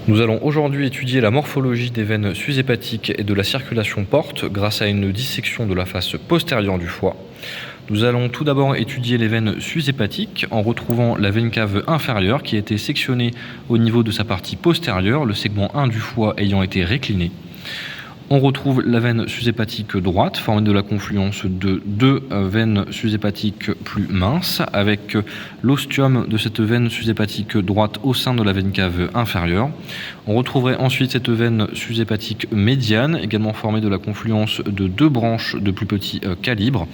Nous allons aujourd'hui étudier la morphologie des veines sus-hépatiques et de la circulation porte grâce à une dissection de la face postérieure du foie. Nous allons tout d'abord étudier les veines sus-hépatiques en retrouvant la veine cave inférieure qui a été sectionnée au niveau de sa partie postérieure, le segment 1 du foie ayant été récliné. On retrouve la veine sus-hépatique droite, formée de la confluence de deux veines sus-hépatiques plus minces, avec l'ostium de cette veine sus-hépatique droite au sein de la veine cave inférieure. On retrouverait ensuite cette veine sus-hépatique médiane, également formée de la confluence de deux branches de plus petit calibre,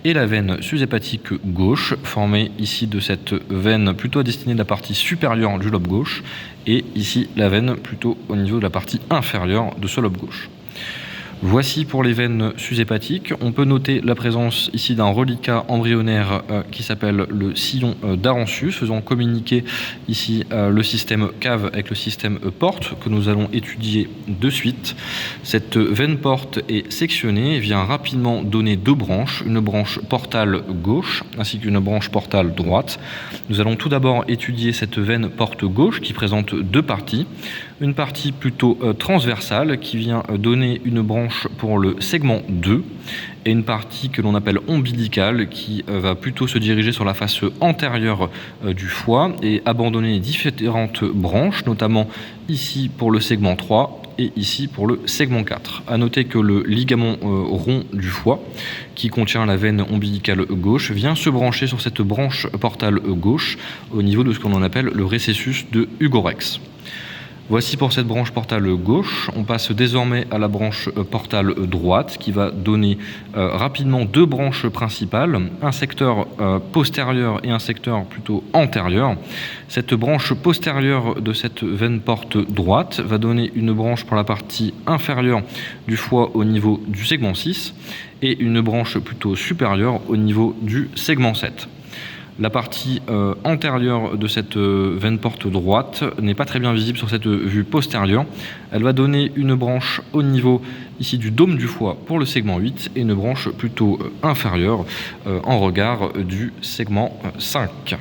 et la veine sus-hépatique gauche, formée ici de cette veine plutôt destinée de la partie supérieure du lobe gauche, et ici la veine plutôt au niveau de la partie inférieure de ce lobe gauche. Voici pour les veines sus-hépatiques. On peut noter la présence ici d'un reliquat embryonnaire qui s'appelle le sillon d'Arencius, faisant communiquer ici le système cave avec le système porte que nous allons étudier de suite. Cette veine porte est sectionnée et vient rapidement donner deux branches, une branche portale gauche ainsi qu'une branche portale droite. Nous allons tout d'abord étudier cette veine porte gauche qui présente deux parties. Une partie plutôt transversale qui vient donner une branche pour le segment 2 et une partie que l'on appelle ombilicale qui va plutôt se diriger sur la face antérieure du foie et abandonner différentes branches, notamment ici pour le segment 3 et ici pour le segment 4. A noter que le ligament rond du foie qui contient la veine ombilicale gauche vient se brancher sur cette branche portale gauche au niveau de ce qu'on appelle le récessus de Hugo-Rex. Voici pour cette branche portale gauche. On passe désormais à la branche portale droite qui va donner rapidement deux branches principales, un secteur postérieur et un secteur plutôt antérieur. Cette branche postérieure de cette veine porte droite va donner une branche pour la partie inférieure du foie au niveau du segment 6 et une branche plutôt supérieure au niveau du segment 7. La partie antérieure de cette veine porte droite n'est pas très bien visible sur cette vue postérieure. Elle va donner une branche au niveau ici du dôme du foie pour le segment 8 et une branche plutôt inférieure en regard du segment 5.